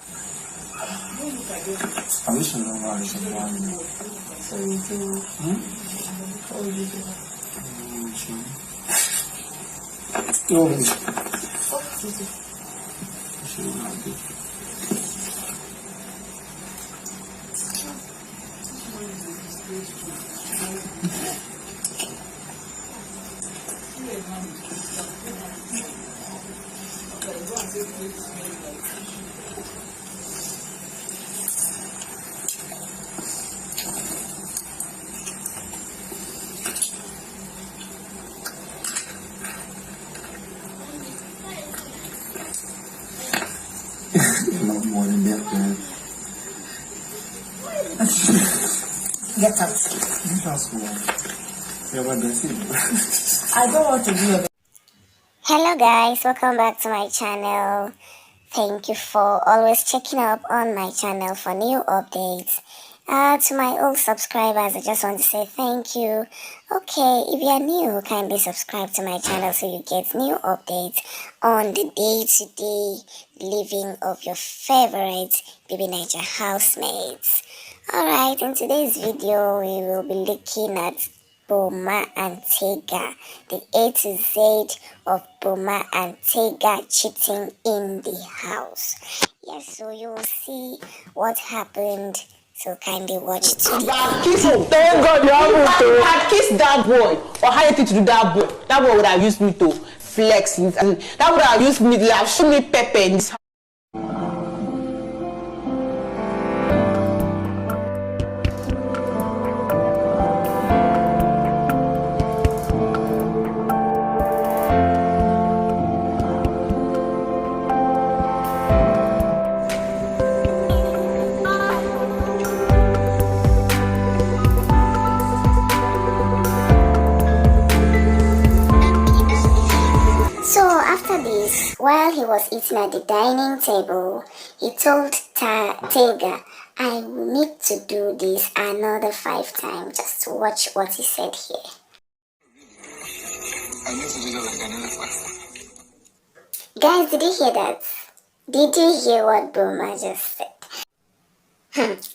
I wish I know how to say one. So you do. What would you do? Love more than milk, man. Get out. I don't want to be a. Hello guys, welcome back to my channel. Thank you for always checking up on my channel for new updates. To my old subscribers, I just want to say thank you. Okay, if you are new, kindly subscribe to my channel so you get new updates on the day-to-day living of your favorite Bbnaija housemates. Alright, in today's video, we will be looking at Boma and Tega, the A to Z of Boma and Tega cheating in the house. Yes, so you will see what happened. So kindly watch it. Thank God you haven't to. I kissed that boy or had anything to do that boy. That boy would have used me to flex. And that would have used me to have shown me pepper in this house. While he was eating at the dining table, he told Tega, I will need to do this another 5 times. Just watch what he said here. I need to do that like another 5. Guys, did you hear that? Did you hear what Boma just said?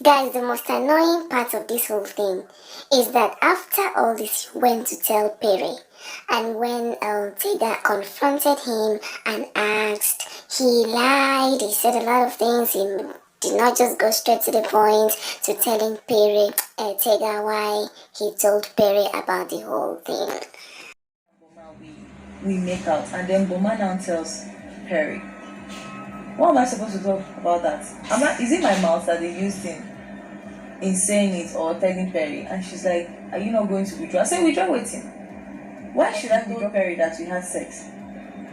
Guys, the most annoying part of this whole thing is that after all this, he went to tell Perry. And when Tega confronted him and asked, he lied, he said a lot of things, he did not just go straight to the point to telling Tega why he told Perry about the whole thing. We make out, and then Boma now tells Perry, what am I supposed to talk about that? Is it my mouth that they used in saying it or telling Perry? And she's like, are you not going to withdraw? I say, withdraw waiting. Why should I withdraw Perry that we had sex?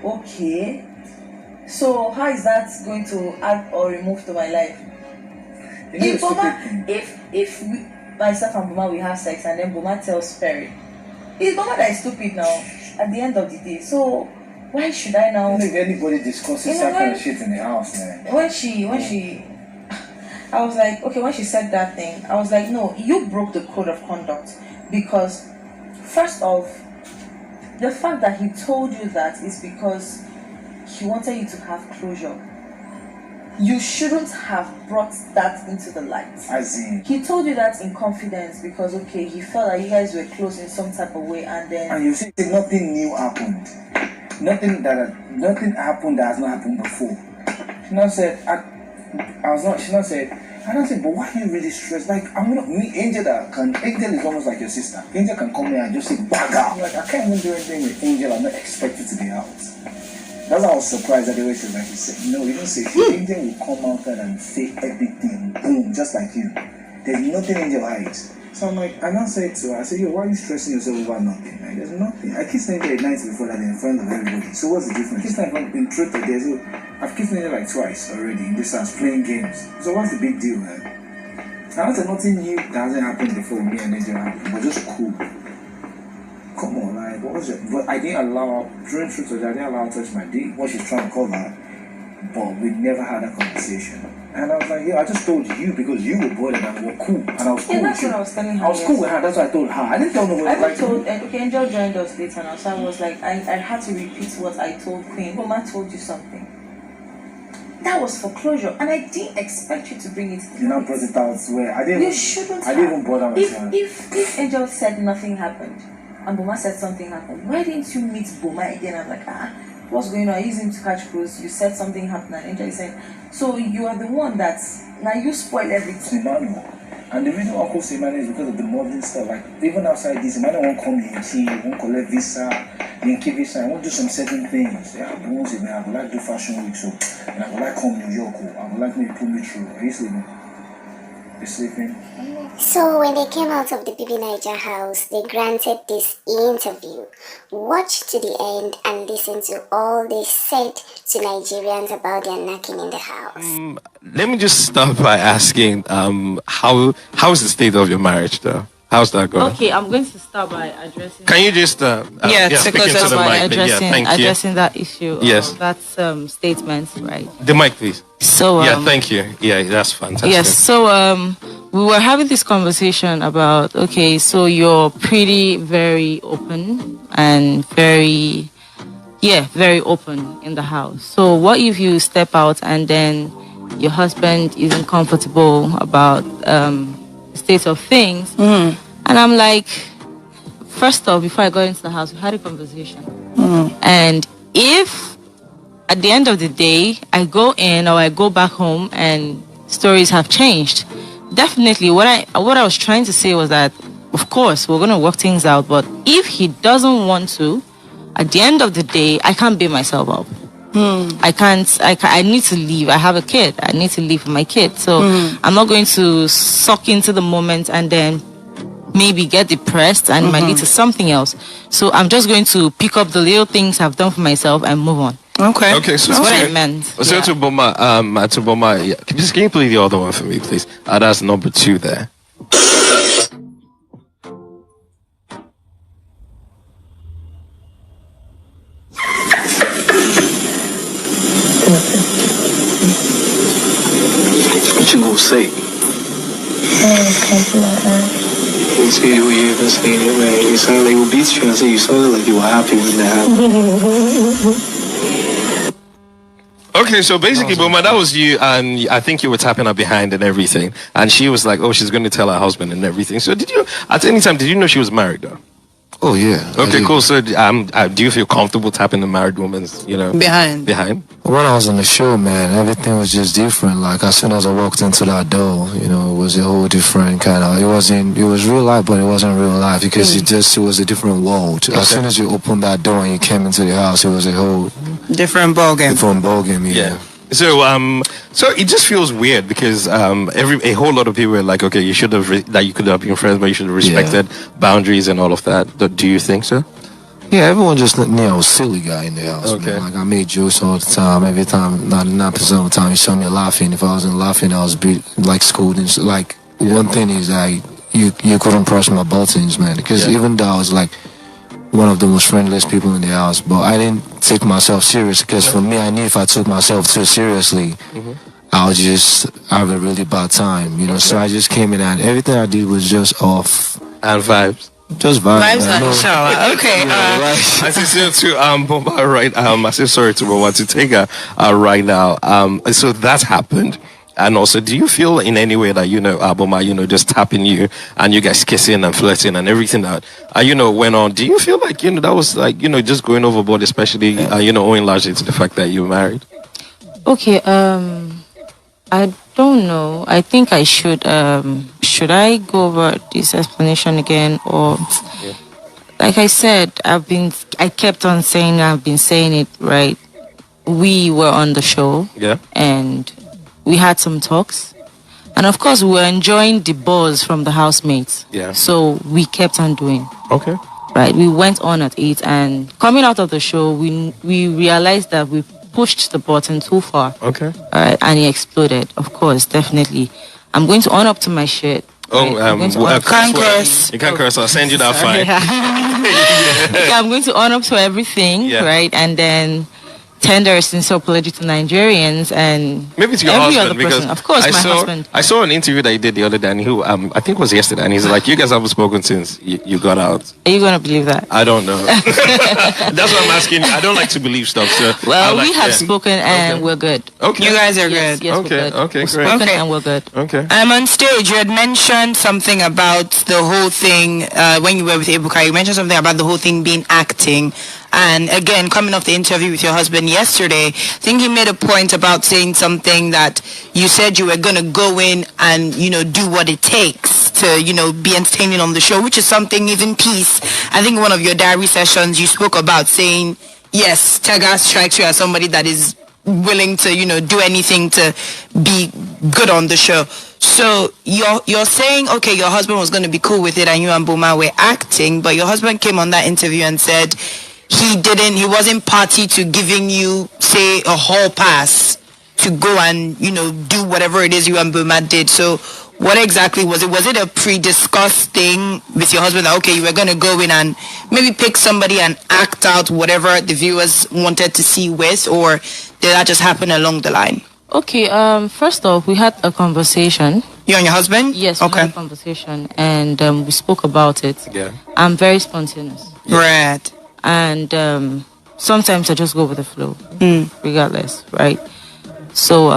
Okay. So how is that going to add or remove to my life? If Boma, if myself and Boma we have sex and then Boma tells Perry, it's Boma that is stupid now at the end of the day. So why should I now? I don't think anybody discusses that kind of shit in the house, man. When she I was like, okay, when she said that thing, I was like, no, you broke the code of conduct. Because first off, the fact that he told you that is because he wanted you to have closure. You shouldn't have brought that into the light. As in, he told you that in confidence because, okay, he felt like you guys were close in some type of way, and then... And you see, nothing new happened. Nothing happened that has not happened before. She now said, she now said, I don't say, but why are you really stressed? Like, I'm not me, Angel is almost like your sister. Angel can come here and just say, bag out. Like, I can't even do anything with Angel. I'm not expected to be out. That's why I was surprised that the way she was like, he said, no, you don't say, Angel will come out there and say everything, boom, just like you. There's nothing Angel hides. So I'm like, I now said to her, I said, yo, why are you stressing yourself over nothing? Like, there's nothing. I kissed Angel at night before that in front of everybody. So what's the difference? Kissed her in truth or there. So I've kissed Angel like twice already in this house playing games. So what's the big deal, man? I said nothing new that hasn't happened before me and Angel happened, but just cool. Come on, like, what was it? But I didn't allow, during truth or I didn't allow her to touch my dick, what she's trying to cover, but we never had that conversation. And I was like, yeah, I just told you because you were bothered and we were cool. And I was cool with you. What I was telling her. I was cool with her, that's what I told her. I didn't tell nobody. I told, okay, Angel joined us later now, so I was like, I had to repeat what I told Queen. Boma told you something. that was foreclosure, and I didn't expect you to bring it. You now brought it out where I didn't. You shouldn't. I didn't even bother myself. If Angel said nothing happened, and Boma said something happened, why didn't you meet Boma again? I'm like, what's going on? I used him to catch cruise. You said something happened, and Angel said, so you are the one that's now you spoil everything. Emmanuel. And the reason why I call Emmanuel is because of the modeling stuff. Like, even outside this, Emmanuel won't come here, see, won't collect visa, Yankee visa, I won't do some certain things. Yeah, I won't say, man, I would like to do fashion week, so, and I would like come New York, I would like me to put me through. Are you sleeping? You sleeping? So when they came out of the Bbnaija house, they granted this interview. Watch to the end and listen to all they said to Nigerians about their knocking in the house. Let me just start by asking, how's the state of your marriage, though? How's that going? Okay, I'm going to start by addressing. Can you just speak into the mic? Addressing that issue. Yes. That statement, right? The mic, please. So thank you. Yeah, that's fantastic. Yes. So we were having this conversation about, okay, so you're very open and very open in the house. So what if you step out and then your husband isn't comfortable about the state of things? And I'm like, first off, before I got into the house, we had a conversation. And if at the end of the day I go in or I go back home and stories have changed, definitely what I was trying to say was that, of course, we're going to work things out, but if he doesn't want to, at the end of the day, I can't beat myself up. I need to leave. I have a kid. I need to leave for my kid. So I'm not going to suck into the moment and then maybe get depressed and it might lead to something else. So I'm just going to pick up the little things I've done for myself and move on. Okay, so that's what I meant. So to Boma, can you play the other one for me, please? That's number 2 there. What you gonna say? You see the way you even saying it, man. You sound like you beat you. I say you sounded like you were happy when that happened. Okay, so basically, Boma, that was you, and I think you were tapping her behind and everything, and she was like, "Oh, she's going to tell her husband and everything." So, did you at any time did you know she was married though? Oh yeah. Okay, cool. So, do you feel comfortable tapping the married woman's, behind? When I was on the show, man, everything was just different. Like as soon as I walked into that door, it was a whole different kind of. It was real life, but it wasn't real life because it was a different world. Okay. As soon as you opened that door and you came into the house, it was a whole different ballgame. Yeah. So it just feels weird because a whole lot of people were like, okay, you could have been friends, but you should have respected boundaries and all of that. Do you think so? Yeah, everyone just let me a silly guy in the house. Okay. Man. Like I made jokes all the time. Every time, 99% of the time, you saw me laughing. If I wasn't laughing, I was like scolding. So, like one thing is like you couldn't press my buttons, man. Because even though I was like one of the most friendliest people in the house, but I didn't take myself serious because for me, I knew if I took myself too seriously, I would just have a really bad time, So I just came in and everything I did was just off. And vibes. Just vibes. Okay. I say to Boma, right? I say sorry to Boma to Tega right now. So that happened. And also, do you feel in any way that, Boma, just tapping you and you guys kissing and flirting and everything that, went on? Do you feel like, that was like, just going overboard, especially, owing largely to the fact that you're married? Okay, I don't know. I think I should I go over this explanation again? Or, like I said, I kept on saying, I've been saying it, right? We were on the show. Yeah. And we had some talks, and of course we were enjoying the buzz from the housemates. Yeah. So we kept on doing. Okay. Right. We went on at it, and coming out of the show, we realized that we pushed the button too far. Okay. All right, and it exploded. Of course, definitely. I'm going to own up to my shit. Can't curse. You can't curse. I'll send you that fine. I'm going to own up to everything, right, and then tender sincere apology to Nigerians and maybe to your every husband, other person. Of course, my husband. I saw an interview that he did the other day, and he, I think it was yesterday, and he's like, "You guys haven't spoken since you got out." Are you gonna believe that? I don't know. That's what I'm asking. I don't like to believe stuff. So well, we have spoken and we're good. Okay, you guys are good. Yes, okay, we're good. okay, we're great. Spoken and we're good. Okay. On stage, you had mentioned something about the whole thing when you were with Ebuka. You mentioned something about the whole thing being acting. And again, coming off the interview with your husband yesterday, I think he made a point about saying something that you said you were going to go in and, do what it takes to, be entertaining on the show, which is something even Peace. I think in one of your diary sessions, you spoke about saying, yes, Tega strikes you as somebody that is willing to, do anything to be good on the show. So you're saying, okay, your husband was going to be cool with it and you and Boma were acting, but your husband came on that interview and said he wasn't party to giving you, say, a hall pass to go and, do whatever it is you and Boma did. So what exactly was it? Was it a pre-discussed thing with your husband that, okay, you were going to go in and maybe pick somebody and act out whatever the viewers wanted to see with, or did that just happen along the line? Okay, first off, we had a conversation. You and your husband? Yes, okay. We had a conversation and we spoke about it. Yeah. I'm very spontaneous. Right. And sometimes I just go with the flow, regardless, right? So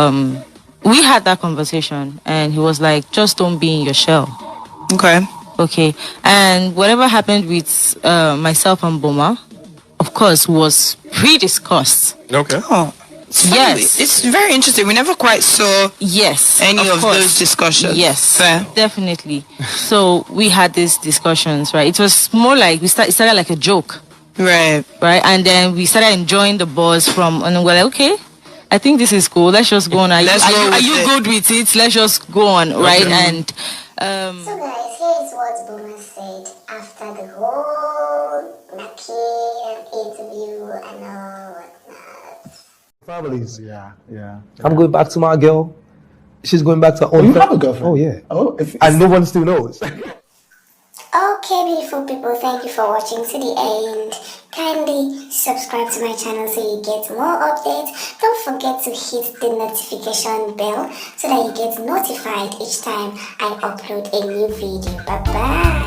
we had that conversation and he was like, just don't be in your shell. Okay. And whatever happened with myself and Boma, of course, was pre-discussed. Okay. Oh. Yes. It's very interesting. We never quite saw any of those discussions. Yes, definitely. So we had these discussions, right? It was more like it started like a joke. Right. And then we started enjoying the buzz from, and we're like, okay, I think this is cool. Let's just go on. Are you good with it? Let's just go on, right? And so guys, here's what Boma said after the whole Naki interview and all whatnot. Families. Yeah. I'm going back to my girl. She's going back to her own. You have a girlfriend? Oh yeah. Oh, and no one still knows. Okay, beautiful people, thank you for watching to the end. Kindly subscribe to my channel so you get more updates. Don't forget to hit the notification bell so that you get notified each time I upload a new video. Bye bye.